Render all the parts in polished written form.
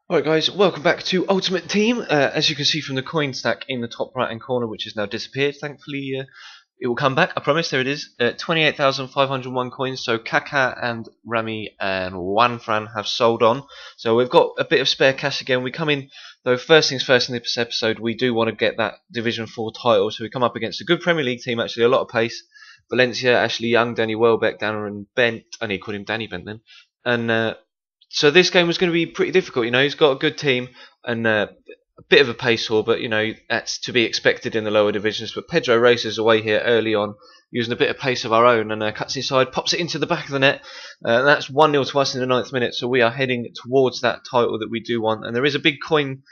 Alright guys, welcome back to Ultimate Team. As you can see from the coin stack in the top right hand corner, which has now disappeared, thankfully it will come back, I promise. There it is. 28,501 coins, so Kaka and Rami and Juanfran have sold on. So we've got a bit of spare cash again. We come in, though first things first in this episode, we do want to get that Division 4 title, so we come up against a good Premier League team, actually, a lot of pace. Valencia, Ashley Young, Danny Welbeck, Darren Bent, and he called him Danny Bent then. And so this game was going to be pretty difficult. You know, he's got a good team and a bit of a pace whore, but you know that's to be expected in the lower divisions. But PEDRO races away here early on, using a bit of pace of our own, and cuts inside, pops it into the back of the net. And that's 1-0 to us in the 9th minute. So we are heading towards that title that we do want, and there is a big coin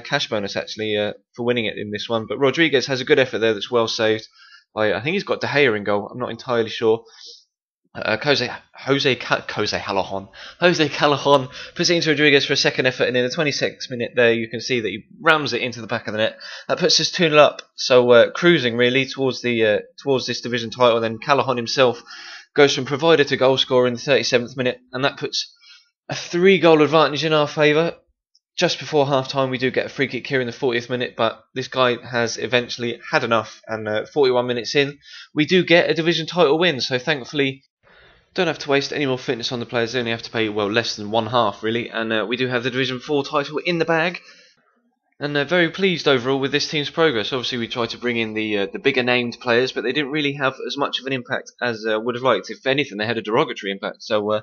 cash bonus actually for winning it in this one. But Rodriguez has a good effort there that's well saved. I think he's got De Gea in goal. I'm not entirely sure. Jose Callahan puts it into Rodriguez for a second effort, and in the 26th minute there you can see that he rams it into the back of the net. That puts us 2-0 up, so cruising really towards this division title. Then Callahan himself goes from provider to goal scorer in the 37th minute, and that puts a 3-goal advantage in our favour. Just before half time we do get a free kick here in the 40th minute, but this guy has eventually had enough, and 41 minutes in we do get a division title win, so thankfully don't have to waste any more fitness on the players. They only have to pay, well, less than one half really, and we do have the Division 4 title in the bag, and very pleased overall with this team's progress. Obviously we tried to bring in the bigger named players, but they didn't really have as much of an impact as would have liked. If anything, they had a derogatory impact. So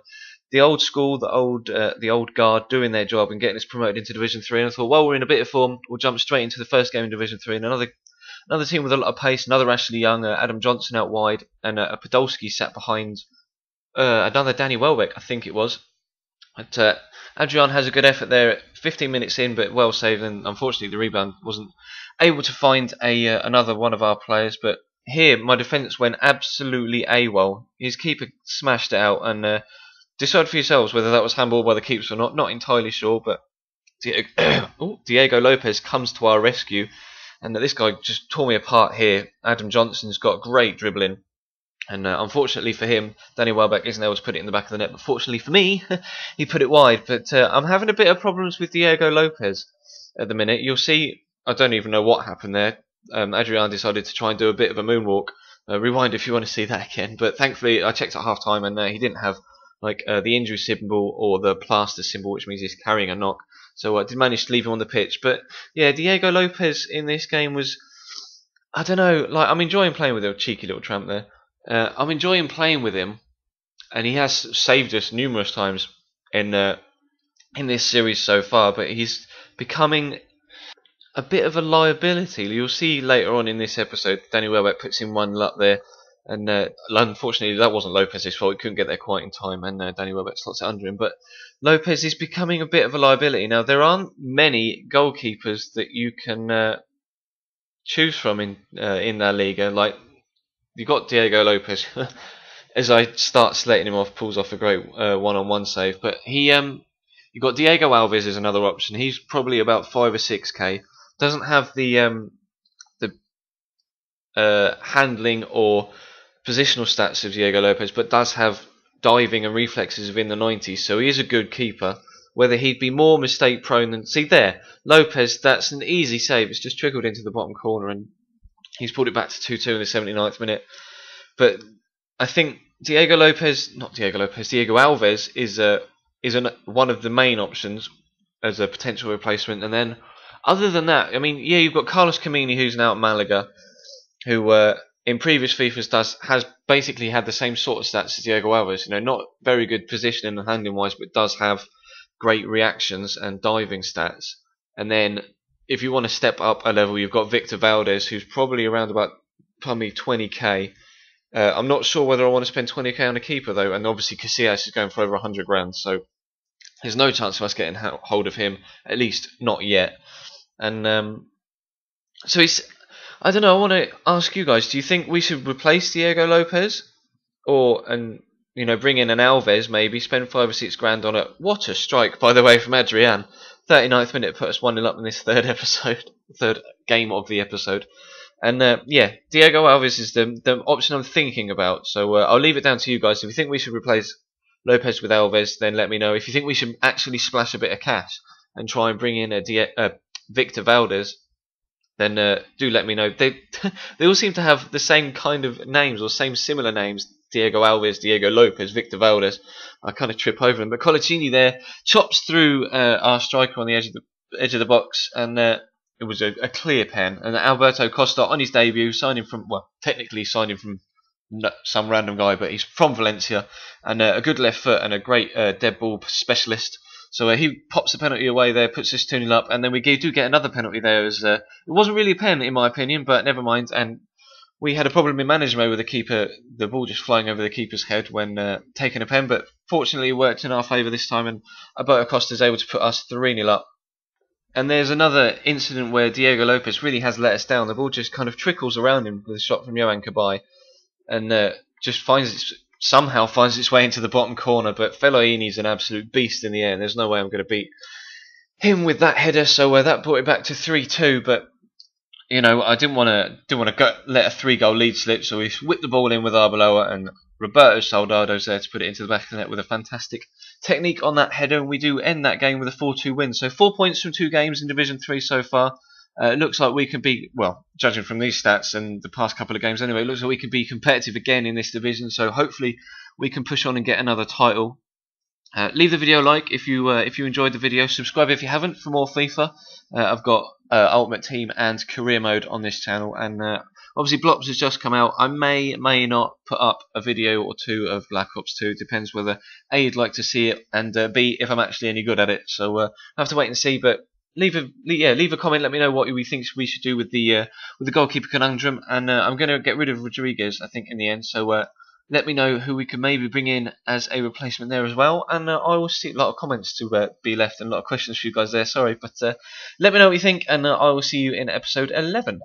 the old school, the old guard doing their job and getting us promoted into Division 3, and I thought, well, we're in a bit of form, we'll jump straight into the first game in Division 3, and another team with a lot of pace, another Ashley Young, Adam Johnson out wide, and a Podolski sat behind another Danny Welbeck, I think it was. But ADRIAN has a good effort there at 15 minutes in, but well saved, and unfortunately the rebound wasn't able to find another one of our players. But here my defence went absolutely AWOL. His keeper smashed it out, and decide for yourselves whether that was handball by the keepers or not. Not entirely sure, but Diego Lopez comes to our rescue, and this guy just tore me apart here. Adam Johnson's got great dribbling. And unfortunately for him, Danny Welbeck isn't able to put it in the back of the net. But fortunately for me, he put it wide. But I'm having a bit of problems with Diego Lopez at the minute. You'll see, I don't even know what happened there. ADRIAN decided to try and do a bit of a moonwalk. Rewind if you want to see that again. But thankfully, I checked at half time, and he didn't have like the injury symbol or the plaster symbol, which means he's carrying a knock. So I did manage to leave him on the pitch. But yeah, Diego Lopez in this game was, I don't know, like I'm enjoying playing with a cheeky little tramp there. I'm enjoying playing with him, and he has saved us numerous times in this series so far. But he's becoming a bit of a liability. You'll see later on in this episode, Danny Welbeck puts in one up there, and unfortunately that wasn't Lopez's fault. He couldn't get there quite in time, and Danny Welbeck slots it under him. But Lopez is becoming a bit of a liability. Now there aren't many goalkeepers that you can choose from in La Liga. Like, you've got Diego Lopez. As I start slating him off, pulls off a great one-on-one save. But you've got Diego Alves as another option. He's probably about 5 or 6k. Doesn't have the handling or positional stats of Diego Lopez, but does have diving and reflexes within the 90s. So he is a good keeper. Whether he'd be more mistake prone than, see there, Lopez. That's an easy save. It's just trickled into the bottom corner, and he's pulled it back to 2-2 in the 79th minute. But I think Diego Alves is one of the main options as a potential replacement. And then, other than that, I mean, yeah, you've got Carlos Camini, who's now at Malaga, who in previous FIFAs has basically had the same sort of stats as Diego Alves. You know, not very good positioning and handling wise, but does have great reactions and diving stats. And then, if you want to step up a level, you've got Victor Valdez, who's probably around about 20k. I'm not sure whether I want to spend 20k on a keeper though, and obviously Casillas is going for over 100 grand, so there's no chance of us getting hold of him, at least not yet. And so I don't know. I want to ask you guys: do you think we should replace Diego Lopez, and bring in an Alves, maybe spend 5 or 6 grand on it? What a strike, by the way, from ADRIAN. 39th minute put us 1-0 up in this third game of the episode. And yeah, Diego Alves is the option I'm thinking about. So I'll leave it down to you guys. If you think we should replace Lopez with Alves, then let me know. If you think we should actually splash a bit of cash and try and bring in Victor Valdez, then do let me know. They they all seem to have the same kind of names or same similar names. Diego Alves, Diego Lopez, Victor Valdez. I kind of trip over them. But Colaccini there chops through our striker on the edge of the box, and it was a clear pen. And Alberto Costa on his debut, signing from, well, technically signing from some random guy, but he's from Valencia, and a good left foot and a great dead ball specialist. So he pops the penalty away there, puts us 2-0 up, and then we do get another penalty there. As it wasn't really a pen in my opinion, but never mind. And we had a problem in management with the keeper, the ball just flying over the keeper's head when taking a pen, but fortunately it worked in our favour this time, and Alberto Costa is able to put us 3-0 up. And there's another incident where Diego Lopez really has let us down. The ball just kind of trickles around him with a shot from Johan Cabai, and just somehow finds its way into the bottom corner. But Fellaini's an absolute beast in the air, and there's no way I'm going to beat him with that header. So that brought it back to 3-2. But you know, I didn't want to let a 3-goal lead slip, so we whipped the ball in with Arbeloa, and Roberto Soldado's there to put it into the back of the net with a fantastic technique on that header, and we do end that game with a 4-2 win. So 4 points from 2 games in Division 3 so far. It looks like we can be, well, judging from these stats and the past couple of games anyway, it looks like we can be competitive again in this division, so hopefully we can push on and get another title. Leave the video a like if you enjoyed the video. Subscribe if you haven't for more FIFA. I've got Ultimate Team and Career Mode on this channel, and obviously Blops has just come out. I may not put up a video or two of Black Ops 2. It depends whether A, you'd like to see it, and B, if I'm actually any good at it. So I have to wait and see, but leave a comment. Let me know what you think we should do with the goalkeeper conundrum, and I'm going to get rid of Rodriguez, I think, in the end. So let me know who we could maybe bring in as a replacement there as well, and I will see a lot of comments to be left and a lot of questions for you guys there. Sorry, but let me know what you think, and I will see you in episode 11.